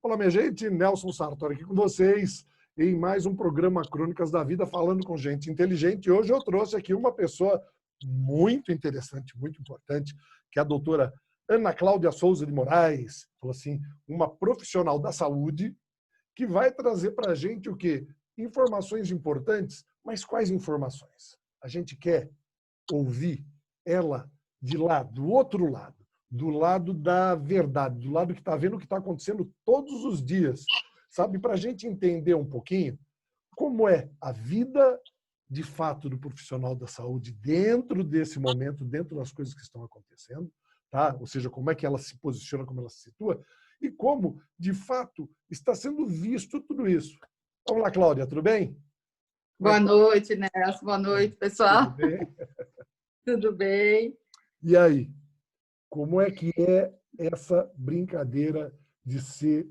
Olá, minha gente, Nelson Sartori aqui com vocês em mais um programa Crônicas da Vida, falando com gente inteligente. E hoje eu trouxe aqui uma pessoa muito interessante, muito importante, que é a doutora Ana Cláudia Souza de Moraes, falou assim, uma profissional da saúde, que vai trazer para a gente o quê? Informações importantes, mas quais informações? A gente quer ouvir ela de lá, do outro lado, do lado da verdade, do lado que está vendo o que está acontecendo todos os dias, sabe? Para a gente entender um pouquinho como é a vida de fato do profissional da saúde dentro desse momento, dentro das coisas que estão acontecendo, tá? Ou seja, como é que ela se posiciona, como ela se situa, e como, de fato, está sendo visto tudo isso. Vamos lá, Cláudia, tudo bem? Boa noite, Nelson. Boa noite, pessoal. Tudo bem? Tudo bem? E aí? Como é que é essa brincadeira de ser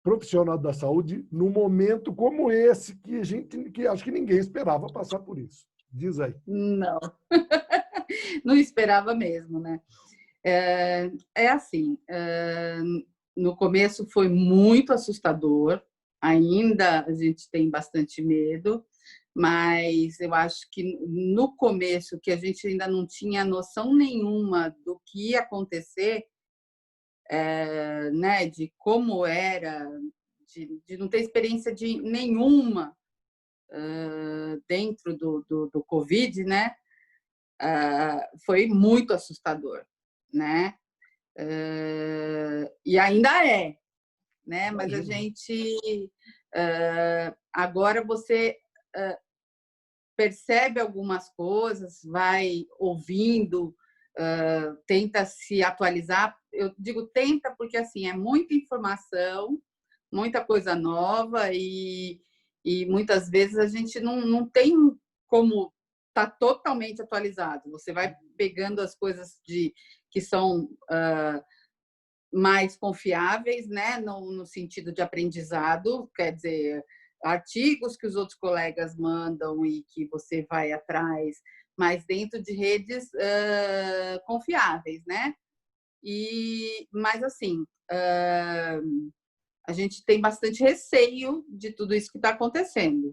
profissional da saúde num momento como esse que acho que ninguém esperava passar por isso? Diz aí. Não, não esperava mesmo, né? É assim, no começo foi muito assustador, ainda a gente tem bastante medo, mas eu acho que no começo, que a gente ainda não tinha noção nenhuma do que ia acontecer, né, de como era, de não ter experiência de nenhuma dentro do Covid, né, foi muito assustador, né? E ainda é, né? Mas a gente agora você percebe algumas coisas, vai ouvindo, tenta se atualizar. Eu digo tenta porque assim é muita informação, muita coisa nova e muitas vezes a gente não tem como estar totalmente atualizado. Você vai pegando as coisas que são mais confiáveis, né, no sentido de aprendizado, quer dizer, artigos que os outros colegas mandam e que você vai atrás, mas dentro de redes confiáveis, né? Mas assim, a gente tem bastante receio de tudo isso que está acontecendo.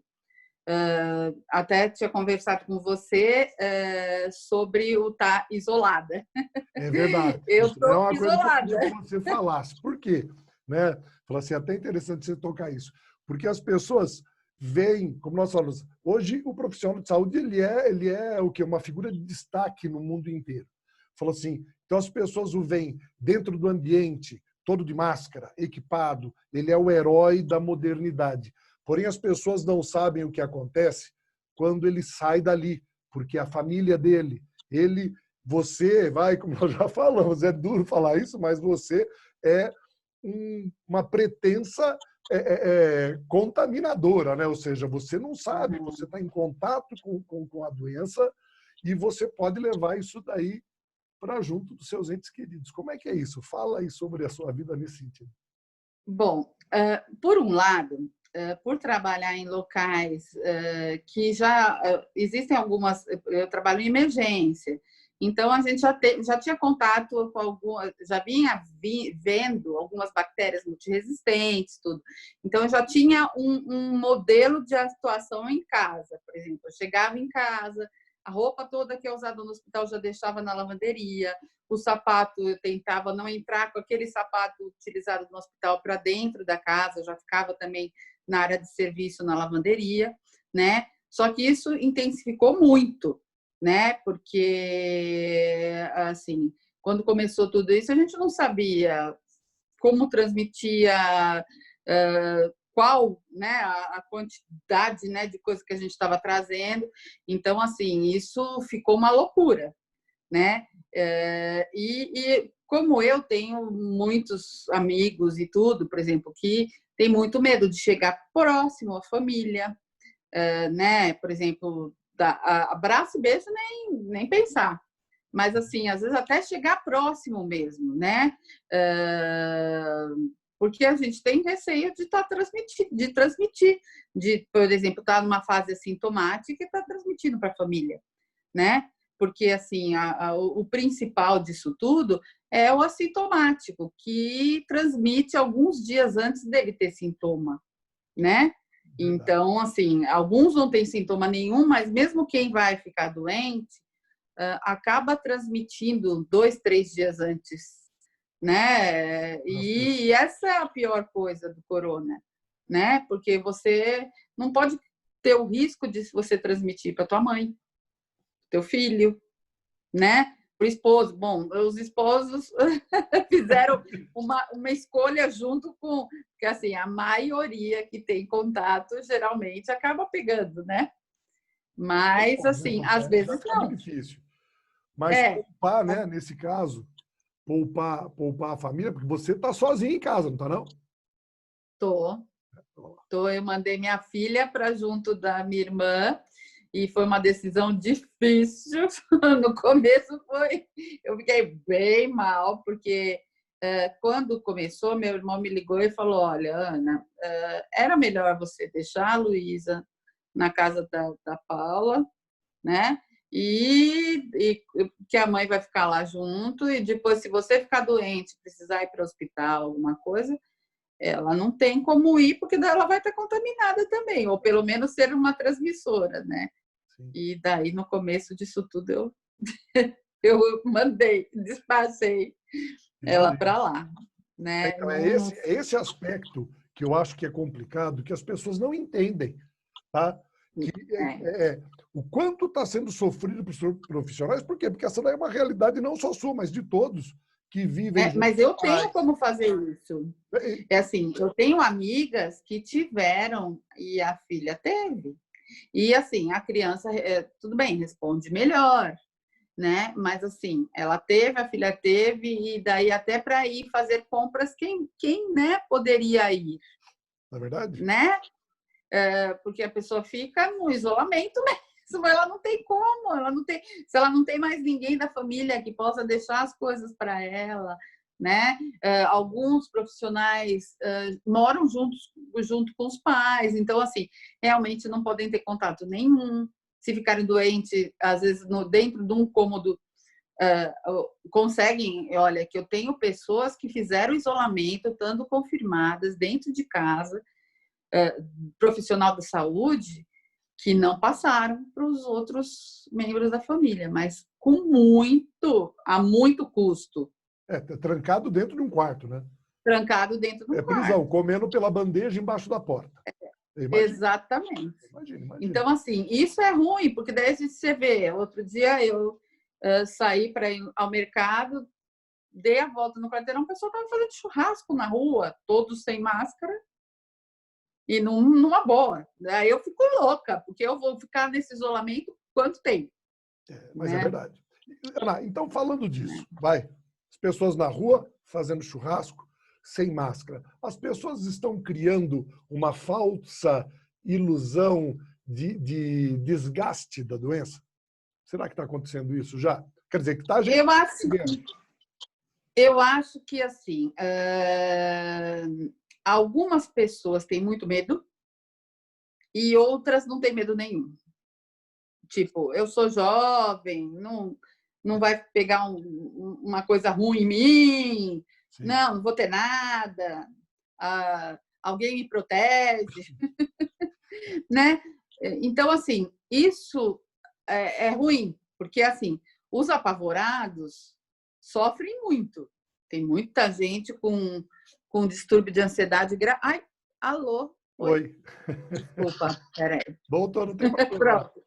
Até tinha conversado com você sobre o estar isolada. É verdade. Eu Isso é estou uma coisa que eu isolada. queria que você falasse. Por quê? Né? Falou assim, até interessante você tocar isso. Porque as pessoas veem, como nós falamos, hoje o profissional de saúde ele é o quê? Uma figura de destaque no mundo inteiro. Falou assim, então as pessoas o veem dentro do ambiente, todo de máscara, equipado, ele é o herói da modernidade. Porém, as pessoas não sabem o que acontece quando ele sai dali, porque a família dele, você vai, como nós já falamos, é duro falar isso, mas você é uma pretensa contaminadora, né? Ou seja, você não sabe, você está em contato com a doença e você pode levar isso daí para junto dos seus entes queridos. Como é que é isso? Fala aí sobre a sua vida nesse sentido. Bom, por um lado, por trabalhar em locais que já existem algumas, eu trabalho em emergência, então a gente já tinha contato com algumas, já vinha vendo algumas bactérias multiresistentes, tudo. Então eu já tinha um modelo de atuação em casa, por exemplo, eu chegava em casa, a roupa toda que é usada no hospital já deixava na lavanderia, o sapato, eu tentava não entrar com aquele sapato utilizado no hospital para dentro da casa, eu já ficava também na área de serviço na lavanderia, né? Só que isso intensificou muito, né? Porque, assim, quando começou tudo isso, a gente não sabia como transmitia, qual, né, a quantidade, né, de coisa que a gente estava trazendo. Então, assim, isso ficou uma loucura, né? E como eu tenho muitos amigos e tudo, por exemplo, que tem muito medo de chegar próximo à família, né? Por exemplo, abraço e beijo nem pensar. Mas, assim, às vezes até chegar próximo mesmo, né? Porque a gente tem receio de transmitir, por exemplo, estar numa fase assintomática e estar transmitindo para a família, né? porque assim, o principal disso tudo é o assintomático, que transmite alguns dias antes dele ter sintoma, né? Então, assim, alguns não têm sintoma nenhum, mas mesmo quem vai ficar doente, acaba transmitindo 2, 3 dias antes, né? E essa é a pior coisa do corona, né? Porque você não pode ter o risco de você transmitir para tua mãe, teu filho, né? O esposo. Bom, os esposos fizeram uma escolha junto com... Porque, assim, a maioria que tem contato, geralmente, acaba pegando, né? Mas, assim, às vezes não. Difícil. Mas poupar, né, nesse caso, poupar a família, porque você está sozinho em casa, não está, não? Tô. Eu mandei minha filha para junto da minha irmã, e foi uma decisão difícil. No começo eu fiquei bem mal, porque quando começou, meu irmão me ligou e falou: olha, Ana, era melhor você deixar a Luísa na casa da Paula, né? E que a mãe vai ficar lá junto, e depois, se você ficar doente, precisar ir para o hospital, alguma coisa, ela não tem como ir, porque daí ela vai estar contaminada também, ou pelo menos ser uma transmissora, né? Sim. E daí, no começo disso tudo, eu mandei, despachei ela para lá, né? Então, esse aspecto que eu acho que é complicado, que as pessoas não entendem, tá? Que o quanto está sendo sofrido para os profissionais. Por quê? Porque essa daí é uma realidade não só sua, mas de todos que vivem. Mas eu tenho como fazer isso. É assim, eu tenho amigas que tiveram e a filha teve. E assim, a criança, tudo bem, responde melhor, né? Mas assim, ela teve, a filha teve, e daí até para ir fazer compras, quem né, poderia ir? É verdade? Né? Porque a pessoa fica no isolamento mesmo, ela não tem como, se ela não tem mais ninguém da família que possa deixar as coisas para ela, né? Alguns profissionais moram junto com os pais, então assim, realmente não podem ter contato nenhum. Se ficarem doentes, às vezes dentro de um cômodo, conseguem. Olha, que eu tenho pessoas que fizeram isolamento, estando confirmadas dentro de casa, profissional da saúde, que não passaram para os outros membros da família, mas a muito custo. Trancado dentro de um quarto, né? Trancado dentro de um quarto. Prisão, comendo pela bandeja embaixo da porta. Exatamente. Imagina. Então, assim, isso é ruim, porque daí você vê, outro dia eu saí para ir ao mercado, dei a volta no quarteirão, o pessoal estava fazendo churrasco na rua, todos sem máscara, e numa boa. Aí eu fico louca, porque eu vou ficar nesse isolamento quanto tempo? Mas né? É verdade. Ana, então, falando disso, as pessoas na rua fazendo churrasco, sem máscara. As pessoas estão criando uma falsa ilusão de desgaste da doença? Será que está acontecendo isso já? Quer dizer, que está... Eu acho que, assim, algumas pessoas têm muito medo e outras não têm medo nenhum. Tipo, eu sou jovem, não vai pegar uma coisa ruim em mim, não vou ter nada, alguém me protege, né? Então, assim, isso é ruim, porque, assim, os apavorados sofrem muito. Tem muita gente com distúrbio de ansiedade grave. Ai, alô? Oi. Desculpa, peraí. Voltou, não tem problema. Pronto.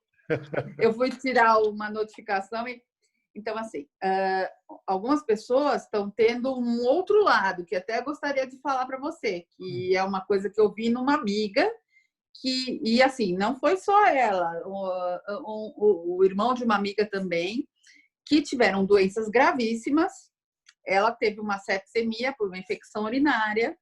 Eu fui tirar uma notificação e... Então, assim, algumas pessoas estão tendo um outro lado, que até gostaria de falar para você, que é uma coisa que eu vi numa amiga, e assim, não foi só ela, o irmão de uma amiga também, que tiveram doenças gravíssimas. Ela teve uma sepsemia por uma infecção urinária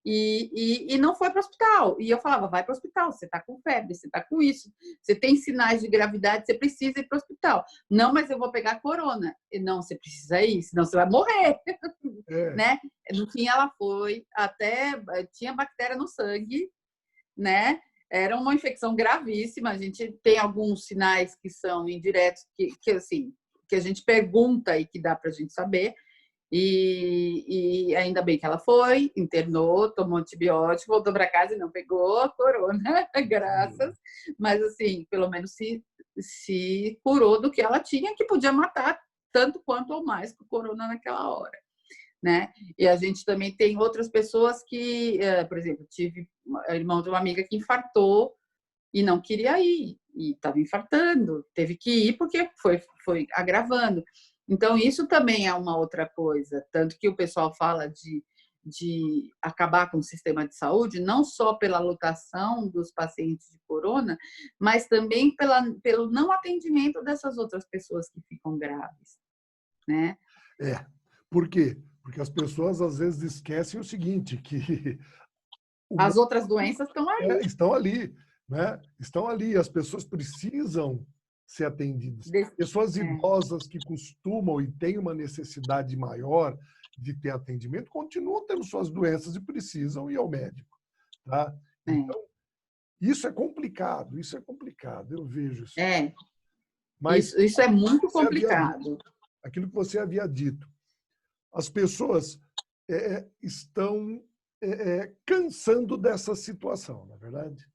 e não foi para o hospital. E eu falava, vai para o hospital, você está com febre, você está com isso, você tem sinais de gravidade, você precisa ir para o hospital. Não, mas eu vou pegar corona. Não, você precisa ir, senão você vai morrer. Né? No fim, ela foi, até tinha bactéria no sangue, né? Era uma infecção gravíssima. A gente tem alguns sinais que são indiretos, que assim, que a gente pergunta e que dá para a gente saber. E ainda bem que ela foi, internou, tomou antibiótico, voltou para casa e não pegou a corona, graças. Mas, assim, pelo menos se curou do que ela tinha, que podia matar tanto quanto ou mais que o corona naquela hora, né? E a gente também tem outras pessoas que, por exemplo, tive irmão de uma amiga que infartou e não queria ir, e estava infartando, teve que ir porque foi agravando. Então, isso também é uma outra coisa, tanto que o pessoal fala de acabar com o sistema de saúde, não só pela lotação dos pacientes de corona, mas também pelo não atendimento dessas outras pessoas que ficam graves, né? Por quê? Porque as pessoas às vezes esquecem o seguinte, que as outras doenças estão aí. Estão ali, né? Estão ali, as pessoas precisam ser atendidas. Pessoas idosas que costumam e têm uma necessidade maior de ter atendimento, continuam tendo suas doenças e precisam ir ao médico. Tá? Então, isso é complicado, eu vejo isso. Mas isso é muito complicado. Aquilo que você havia dito. As pessoas estão cansando dessa situação, na verdade.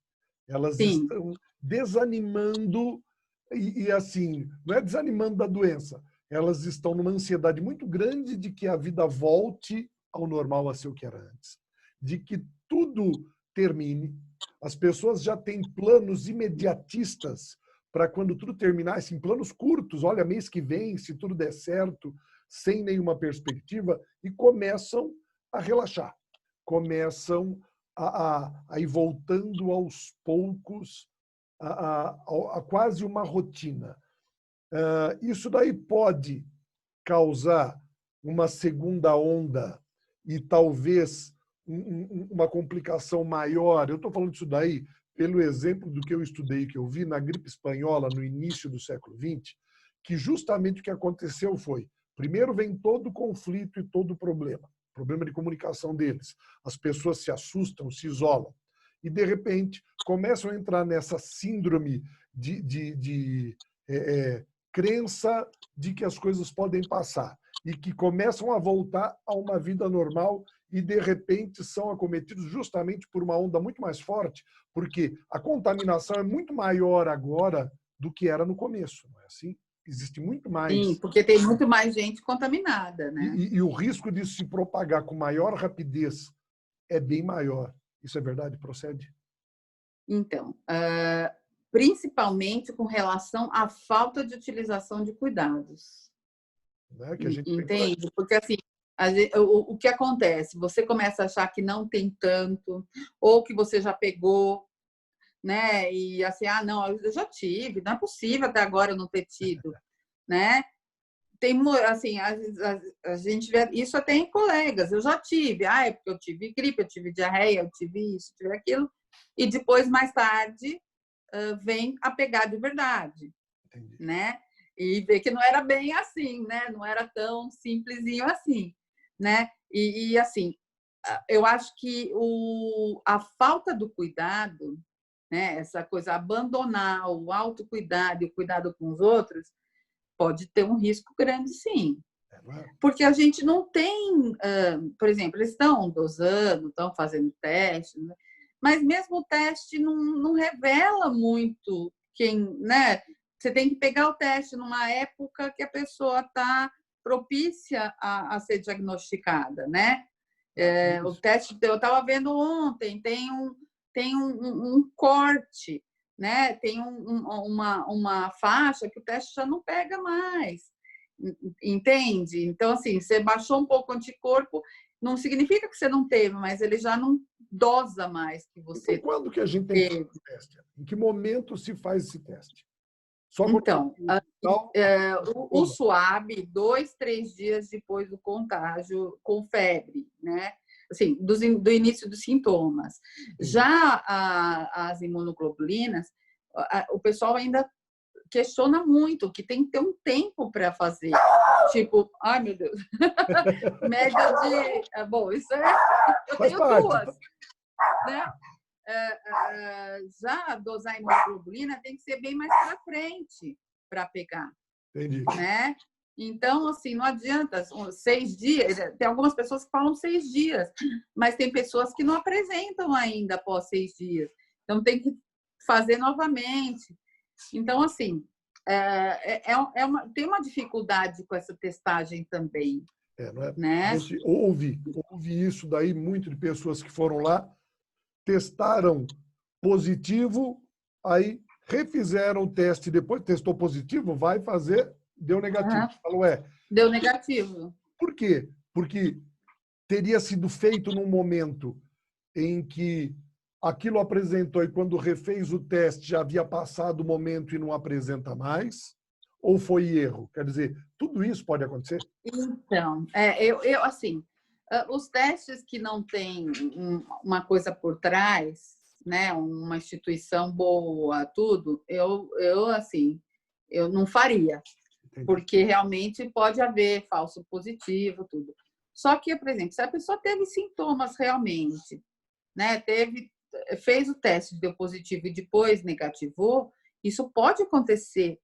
Elas estão desanimando e assim, não é desanimando da doença, elas estão numa ansiedade muito grande de que a vida volte ao normal, a ser o que era antes, de que tudo termine. As pessoas já têm planos imediatistas para quando tudo terminar, assim, planos curtos, olha, mês que vem, se tudo der certo, sem nenhuma perspectiva, e começam a relaxar, começam a ir voltando aos poucos a quase uma rotina. Isso daí pode causar uma segunda onda e talvez uma complicação maior. Eu estou falando disso daí pelo exemplo do que eu estudei, que eu vi na gripe espanhola no início do século XX, que justamente o que aconteceu foi, primeiro vem todo o conflito e todo o problema de comunicação deles. As pessoas se assustam, se isolam. E, de repente, começam a entrar nessa síndrome de crença de que as coisas podem passar e que começam a voltar a uma vida normal e, de repente, são acometidos justamente por uma onda muito mais forte, porque a contaminação é muito maior agora do que era no começo, não é assim? Existe muito mais. Sim, porque tem muito mais gente contaminada, né? E o risco de se propagar com maior rapidez é bem maior. Isso é verdade? Procede? Então, principalmente com relação à falta de utilização de cuidados. Né? Que a gente entende? Porque, assim, o que acontece? Você começa a achar que não tem tanto, ou que você já pegou, né? E assim, não, eu já tive, não é possível até agora eu não ter tido, né? Tem, assim, a gente vê isso até em colegas, eu já tive, é porque eu tive gripe, eu tive diarreia, eu tive isso, eu tive aquilo, e depois, mais tarde, vem a pegar de verdade. Entendi. Né? E ver que não era bem assim, né? Não era tão simplesinho assim, né? E assim, eu acho que a falta do cuidado, né? Essa coisa, abandonar o autocuidado e o cuidado com os outros, pode ter um risco grande, sim. Porque a gente não tem, por exemplo, eles estão dosando, estão fazendo teste, né? Mas mesmo o teste não revela muito quem, né? Você tem que pegar o teste numa época que a pessoa está propícia a ser diagnosticada, né? O teste, eu estava vendo ontem, tem um corte, né? Tem uma faixa que o teste já não pega mais, entende? Então, assim, você baixou um pouco o anticorpo, não significa que você não teve, mas ele já não dosa mais que você. Então, quando que a gente tem que fazer o teste? Em que momento se faz esse teste? Só então, o SUAB, 2, 3 dias depois do contágio com febre, né? Assim, do início dos sintomas. Já as imunoglobulinas, o pessoal ainda questiona muito, que tem que ter um tempo para fazer. Tipo, ai meu Deus, média de... Bom, isso eu tenho duas, né? Já dosar imunoglobulina tem que ser bem mais para frente para pegar, Entendi. né? Então, assim, não adianta 6 dias. Tem algumas pessoas que falam 6 dias, mas tem pessoas que não apresentam ainda após 6 dias. Então, tem que fazer novamente. Então, assim, tem uma dificuldade com essa testagem também, Não é? A né? gente ouve isso daí muito de pessoas que foram lá, testaram positivo, aí refizeram o teste, depois testou positivo, vai fazer, deu negativo. Falou, Deu negativo. por quê? Porque teria sido feito num momento em que aquilo apresentou e quando refez o teste já havia passado o momento e não apresenta mais? Ou foi erro? Quer dizer, tudo isso pode acontecer? Então, assim, os testes que não têm uma coisa por trás, né, uma instituição boa, tudo, assim, eu não faria, Entendi. porque realmente pode haver falso positivo, tudo. Só que, por exemplo, se a pessoa teve sintomas realmente, né, fez o teste, deu positivo e depois negativou, isso pode acontecer.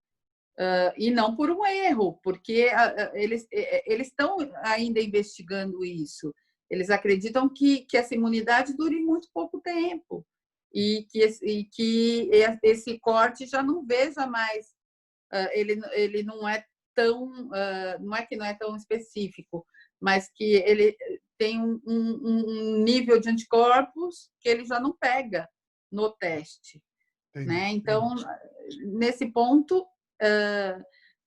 E não por um erro, porque eles estão ainda investigando isso. Eles acreditam que essa imunidade dure muito pouco tempo e que esse corte já não veja mais. Ele não é tão, não é que não é tão específico, mas que ele tem um nível de anticorpos que ele já não pega no teste. Né? Então, nesse ponto,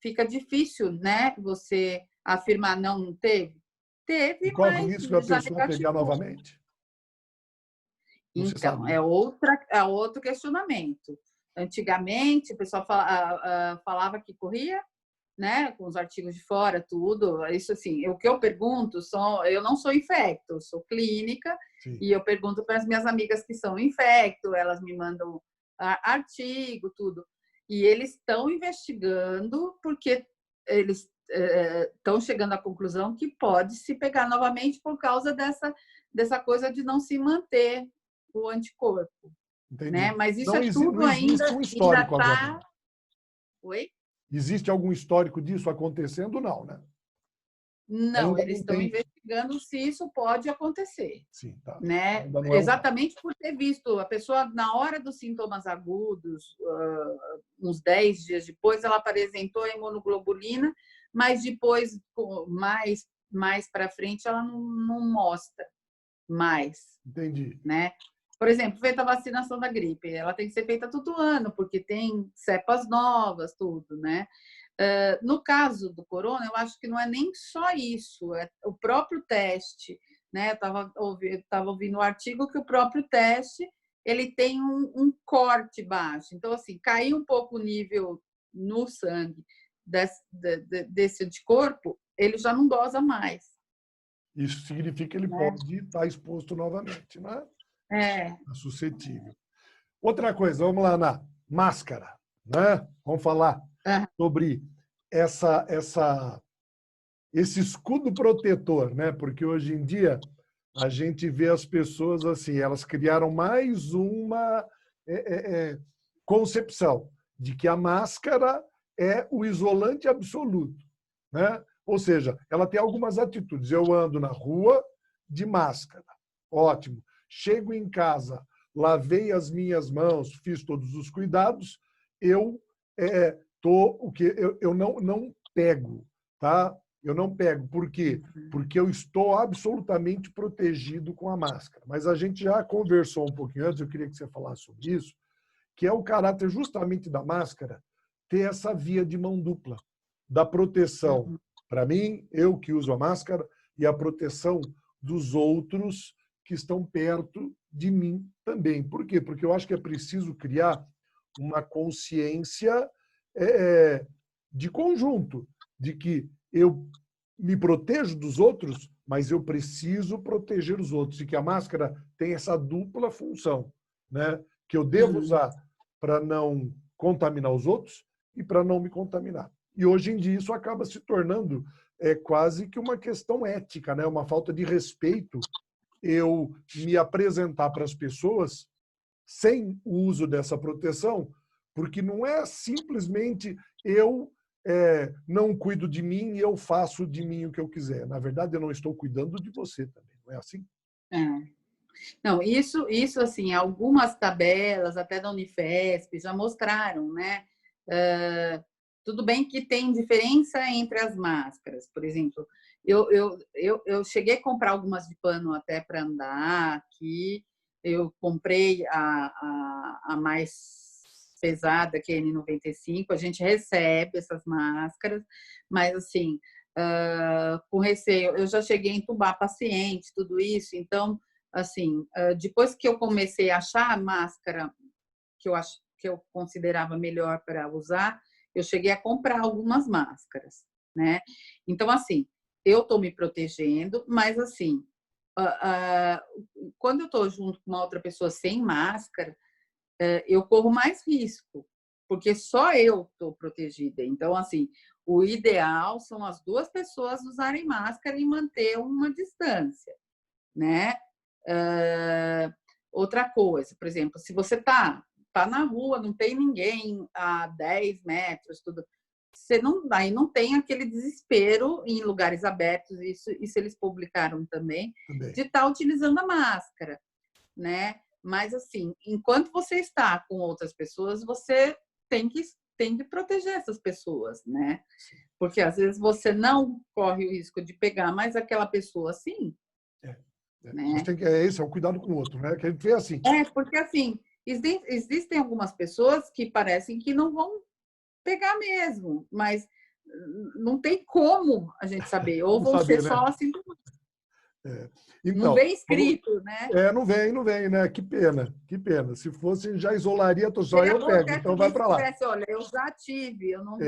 fica difícil, né? Você afirmar não teve. Teve, E corre o mas risco da já pessoa pegar negativou. novamente? Não se Então, sabe. é outro questionamento. Antigamente, o pessoal falava que corria, né, com os artigos de fora, tudo. Isso assim, o que eu pergunto, eu não sou infecto, eu sou clínica. Sim. E eu pergunto para as minhas amigas que são infecto, elas me mandam artigo, tudo. E eles estão investigando porque eles estão chegando à conclusão que pode se pegar novamente por causa dessa coisa de não se manter o anticorpo. Entendi. Né? Mas isso não tudo não existe ainda um histórico está... agora. Oi? Existe algum histórico disso acontecendo? Não, né? Não, ainda eles não estão tem... investigando se isso pode acontecer. Sim, tá. Né? Exatamente por ter visto a pessoa, na hora dos sintomas agudos, uns 10 dias depois, ela apresentou a imunoglobulina, mas depois, mais para frente, ela não mostra mais. Entendi. Né? Por exemplo, feita a vacinação da gripe, ela tem que ser feita todo ano, porque tem cepas novas, tudo, né? No caso do corona, eu acho que não é nem só isso, é o próprio teste, né? Estava ouvindo um artigo que o próprio teste ele tem um corte baixo. Então, assim, caiu um pouco o nível no sangue desse anticorpo, ele já não dosa mais. Isso significa que ele pode estar exposto novamente, né? Está suscetível. Outra coisa, vamos lá na máscara, né? Vamos falar sobre esse escudo protetor, né? Porque hoje em dia a gente vê as pessoas assim, elas criaram mais uma concepção de que a máscara é o isolante absoluto, né? Ou seja, ela tem algumas atitudes. Eu ando na rua de máscara, ótimo. Chego em casa, lavei as minhas mãos, fiz todos os cuidados, eu não pego, tá? Eu não pego. Por quê? Porque eu estou absolutamente protegido com a máscara. Mas a gente já conversou um pouquinho antes, eu queria que você falasse sobre isso, que é o caráter justamente da máscara ter essa via de mão dupla, da proteção para mim, eu que uso a máscara, e a proteção dos outros que estão perto de mim também. Por quê? Porque eu acho que é preciso criar uma consciência de conjunto, de que eu me protejo dos outros, mas eu preciso proteger os outros, e que a máscara tem essa dupla função, né? Que eu devo usar para não contaminar os outros e para não me contaminar. E hoje em dia isso acaba se tornando quase que uma questão ética, né? Uma falta de respeito eu me apresentar para as pessoas sem o uso dessa proteção, porque não é simplesmente eu não cuido de mim e eu faço de mim o que eu quiser. Na verdade, eu não estou cuidando de você também, não é assim? É. Não, isso assim, algumas tabelas, até da Unifesp, já mostraram, né? Tudo bem que tem diferença entre as máscaras. Por exemplo, eu cheguei a comprar algumas de pano até para andar aqui. Eu comprei a mais pesada, que é a N95. A gente recebe essas máscaras, mas assim, com receio, eu já cheguei a entubar paciente, tudo isso, então assim, depois que eu comecei a achar a máscara que eu considerava melhor para usar, eu cheguei a comprar algumas máscaras, né? Então, assim, eu estou me protegendo, mas assim, quando eu estou junto com uma outra pessoa sem máscara, eu corro mais risco, porque só eu estou protegida. Então, assim, o ideal são as duas pessoas usarem máscara e manter uma distância, né? Outra coisa, por exemplo, se você tá na rua, não tem ninguém a 10 metros, tudo, você não tem aquele desespero em lugares abertos, isso eles publicaram também, de estar utilizando a máscara, né? Mas, assim, enquanto você está com outras pessoas, você tem que proteger essas pessoas, né? Porque, às vezes, você não corre o risco de pegar, mas aquela pessoa, sim. Né? Esse é o cuidado com o outro, né? Que a gente vê assim. Porque assim, existem algumas pessoas que parecem que não vão pegar mesmo, mas não tem como a gente saber, ou vão ser só assim. Então, não vem escrito, né? Não vem, né? Que pena, que pena. Se fosse, já isolaria, só eu pego, então vai para lá. Olha, eu já tive, eu não vou.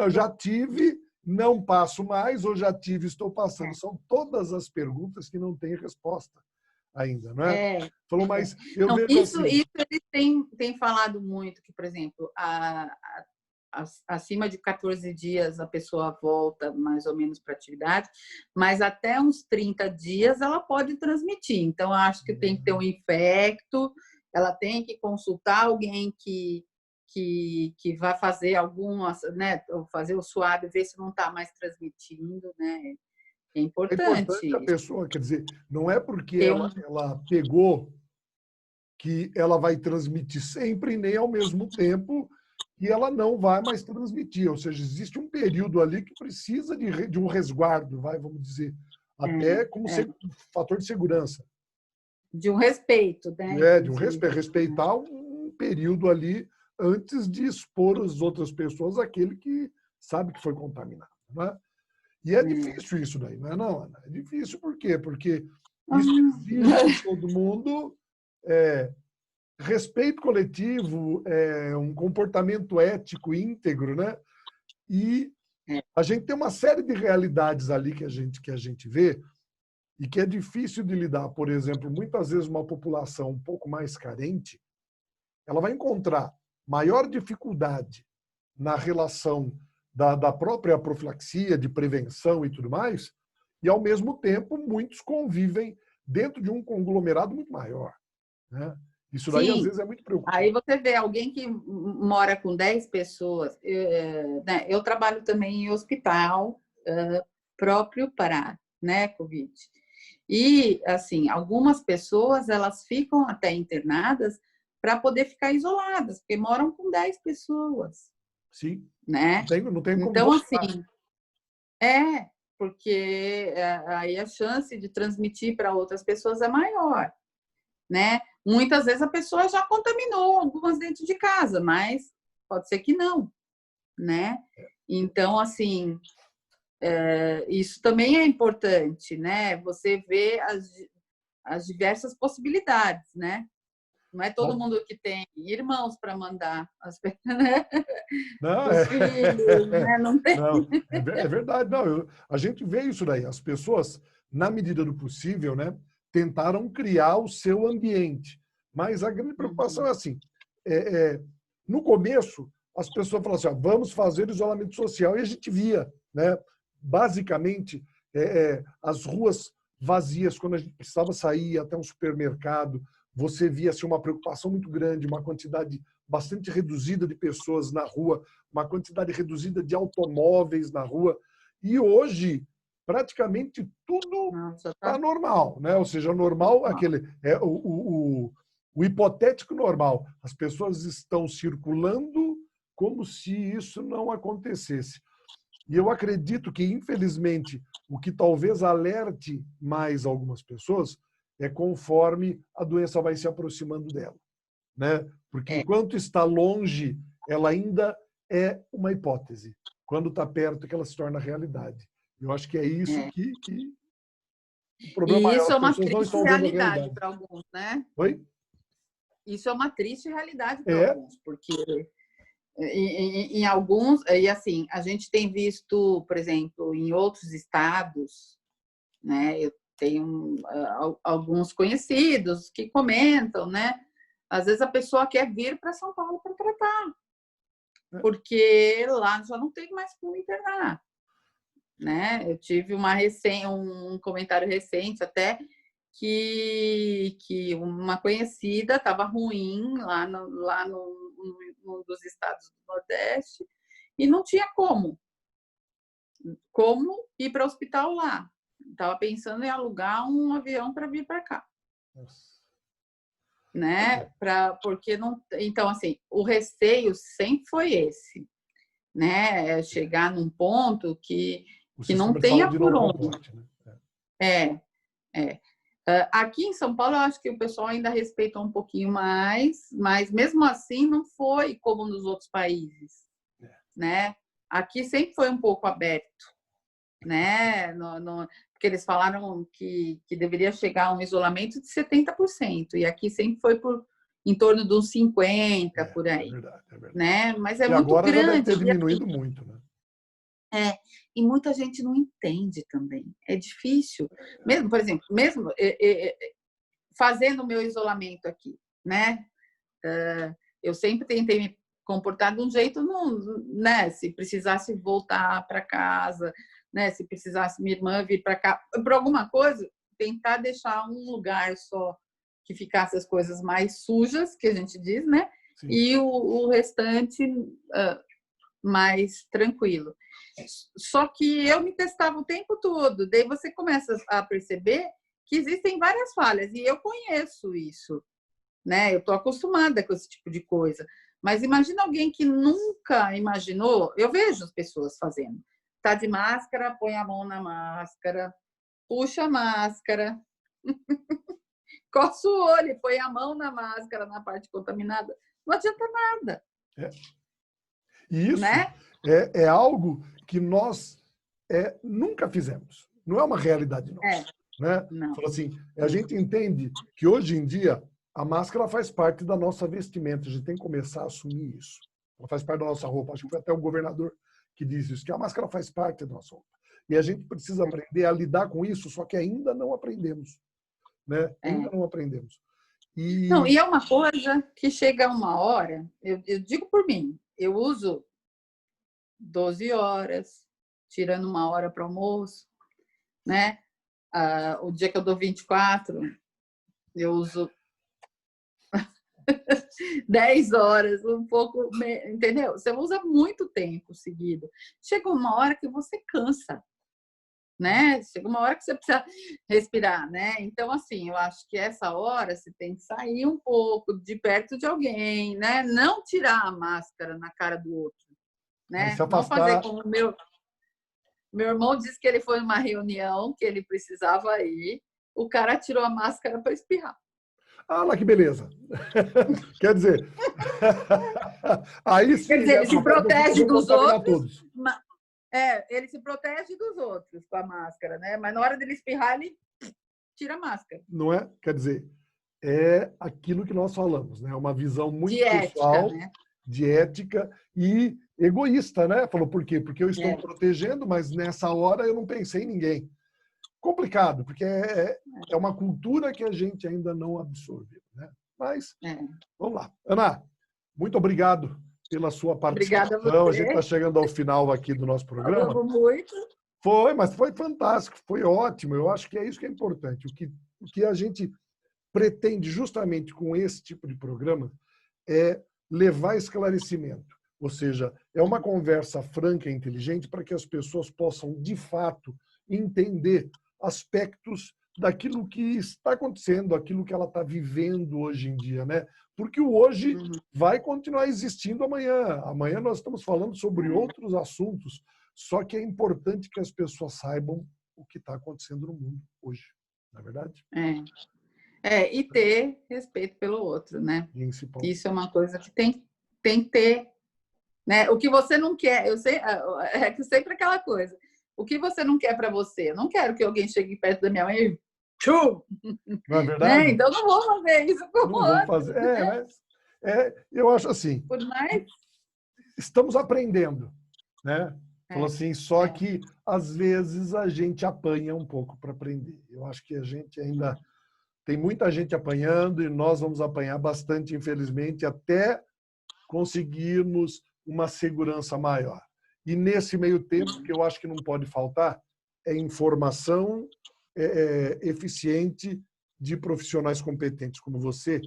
Eu já tive, não passo mais, ou já tive, estou passando. São todas as perguntas que não têm resposta ainda, não é? Falou, mas eu vejo isso, assim... Isso eles têm falado muito, que, por exemplo, acima de 14 dias a pessoa volta mais ou menos para a atividade, mas até uns 30 dias ela pode transmitir. Então, acho que tem que ter um infecto, ela tem que consultar alguém que vai fazer algumas, né, fazer o suave, ver se não está mais transmitindo, né? É importante a pessoa, quer dizer, não é porque ela pegou que ela vai transmitir sempre, nem ao mesmo tempo que ela não vai mais transmitir. Ou seja, existe um período ali que precisa de um resguardo, vamos dizer, até como fator de segurança. De um respeito, né? De um respeito, respeitar um período ali antes de expor as outras pessoas àquele que sabe que foi contaminado. Né? E é difícil isso daí, não é, não, Ana? É difícil por quê? Porque isso exige de todo mundo respeito coletivo, um comportamento ético íntegro, né? E a gente tem uma série de realidades ali que a gente vê e que é difícil de lidar. Por exemplo, muitas vezes uma população um pouco mais carente, ela vai encontrar maior dificuldade na relação da própria profilaxia, de prevenção e tudo mais, e, ao mesmo tempo, muitos convivem dentro de um conglomerado muito maior. Né? Isso daí, às vezes, é muito preocupante. Aí você vê alguém que mora com 10 pessoas. Eu trabalho também em hospital próprio para, né, Covid. E, assim, algumas pessoas, elas ficam até internadas para poder ficar isoladas, porque moram com 10 pessoas. Sim. Né? Não tem como então, assim, porque aí a chance de transmitir para outras pessoas é maior, né? Muitas vezes a pessoa já contaminou algumas dentro de casa, mas pode ser que não, né? Então, assim, isso também é importante, né? Você vê as diversas possibilidades, né? Não é todo mundo que tem irmãos para mandar as né? Não, os filhos, né? Não tem. Não, é verdade. Não, a gente vê isso daí. As pessoas, na medida do possível, né, tentaram criar o seu ambiente. Mas a grande preocupação é assim, no começo, as pessoas falavam assim, vamos fazer isolamento social. E a gente via, né, basicamente, as ruas vazias, quando a gente precisava sair até um supermercado, você via assim, uma preocupação muito grande, uma quantidade bastante reduzida de pessoas na rua, uma quantidade reduzida de automóveis na rua. E hoje, praticamente tudo está normal, né? Ou seja, normal, aquele o hipotético normal. As pessoas estão circulando como se isso não acontecesse. E eu acredito que, infelizmente, o que talvez alerte mais algumas pessoas é conforme a doença vai se aproximando dela, né? Porque enquanto está longe, ela ainda é uma hipótese. Quando está perto, que ela se torna realidade. Eu acho que é isso que o problema maior. Isso é as uma pessoas não triste estão vendo a realidade para alguns, né? Oi? Isso é uma triste realidade para alguns, porque em alguns, e assim, a gente tem visto, por exemplo, em outros estados, né? Eu tenho alguns conhecidos que comentam, né? Às vezes a pessoa quer vir para São Paulo para tratar, porque lá já não tem mais como internar, né? Eu tive um comentário recente até que uma conhecida estava ruim lá num dos estados do Nordeste e não tinha como ir para o hospital lá. Estava pensando em alugar um avião para vir para cá. Nossa. Né? Porque não. Então, assim, o receio sempre foi esse, né? Chegar num ponto que não tenha por onde. Né? Aqui em São Paulo, eu acho que o pessoal ainda respeitou um pouquinho mais, mas mesmo assim não foi como nos outros países, né? Aqui sempre foi um pouco aberto, né? Porque eles falaram que deveria chegar a um isolamento de 70%, e aqui sempre foi em torno de uns 50%, por aí. É verdade. Né? Mas é muito agora grande. Já deve ter diminuído muito, né? E muita gente não entende também. É difícil. Mesmo, por exemplo, fazendo o meu isolamento aqui, né? Eu sempre tentei me comportar de um jeito, né? Se precisasse voltar para casa, né? Se precisasse minha irmã vir para cá, por alguma coisa, tentar deixar um lugar só que ficasse as coisas mais sujas, que a gente diz, né? Sim. E o restante mais tranquilo. Só que eu me testava o tempo todo, daí você começa a perceber que existem várias falhas, e eu conheço isso, né? Eu estou acostumada com esse tipo de coisa. Mas imagina alguém que nunca imaginou, eu vejo as pessoas fazendo. Tá de máscara, põe a mão na máscara, puxa a máscara, coça o olho, põe a mão na máscara, na parte contaminada. Não adianta nada. E isso, né? é algo que nós nunca fizemos. Não é uma realidade nossa. Né? Fala assim, a gente entende que hoje em dia a máscara faz parte da nossa vestimenta. A gente tem que começar a assumir isso. Ela faz parte da nossa roupa. Acho que foi até o governador que disse isso, que a máscara faz parte da nossa roupa. E a gente precisa aprender a lidar com isso, só que ainda não aprendemos. Né? Ainda não aprendemos. Não, e é uma coisa que chega uma hora, eu digo por mim, eu uso 12 horas, tirando uma hora para almoço, né? O dia que eu dou 24, eu uso 10 horas, um pouco, entendeu? Você usa muito tempo seguido. Chega uma hora que você cansa, né? Chega uma hora que você precisa respirar, né? Então, assim, eu acho que essa hora você tem que sair um pouco de perto de alguém, né? Não tirar a máscara na cara do outro, né? Não fazer como meu irmão disse que ele foi numa reunião que ele precisava ir, o cara tirou a máscara para espirrar. Ah, lá que beleza. Quer dizer, aí sim, ele se protege dos outros. Ele se protege dos outros com a máscara, né? Mas na hora dele espirrar, ele tira a máscara. Não é? Quer dizer, é aquilo que nós falamos, né? Uma visão muito pessoal, né? De ética e egoísta, né? Falou, por quê? Porque eu estou me protegendo, mas nessa hora eu não pensei em ninguém. Complicado, porque é uma cultura que a gente ainda não absorveu, né? Mas, vamos lá. Ana, muito obrigado pela sua participação. Obrigada a você. A gente está chegando ao final aqui do nosso programa. Falamos muito. Mas foi fantástico, foi ótimo. Eu acho que é isso que é importante. O que a gente pretende justamente com esse tipo de programa é levar esclarecimento. Ou seja, é uma conversa franca e inteligente para que as pessoas possam, de fato, entender aspectos daquilo que está acontecendo, aquilo que ela está vivendo hoje em dia, né? Porque o hoje vai continuar existindo amanhã. Amanhã nós estamos falando sobre outros assuntos, só que é importante que as pessoas saibam o que está acontecendo no mundo hoje, não é verdade? E ter respeito pelo outro, né? Principalmente. Isso é uma coisa que tem que ter, né? O que você não quer, eu sei, é sempre aquela coisa. O que você não quer para você? Eu não quero que alguém chegue perto da minha mãe e tchum! Não é verdade? Né? Então, não vou fazer isso com o outro. Não vou fazer. Mas eu acho assim. Por mais... Estamos aprendendo, né? Falou assim, só que às vezes a gente apanha um pouco para aprender. Eu acho que a gente ainda tem muita gente apanhando e nós vamos apanhar bastante, infelizmente, até conseguirmos uma segurança maior. E nesse meio tempo, que eu acho que não pode faltar, é informação eficiente de profissionais competentes como você,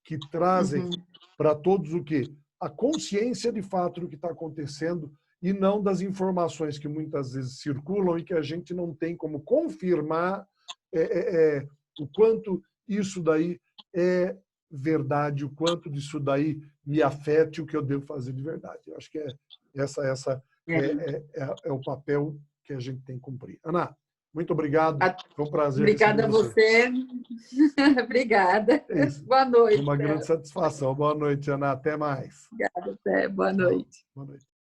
que trazem para todos o quê? A consciência de fato do que está acontecendo e não das informações que muitas vezes circulam e que a gente não tem como confirmar o quanto isso daí é verdade, o quanto disso daí me afete o que eu devo fazer de verdade. Eu acho que é o papel que a gente tem que cumprir. Ana, muito obrigado. Foi um prazer. Obrigada a você. Obrigada. Boa noite. Uma grande satisfação. Boa noite, Ana. Até mais. Obrigada. Até. Boa noite. Boa noite.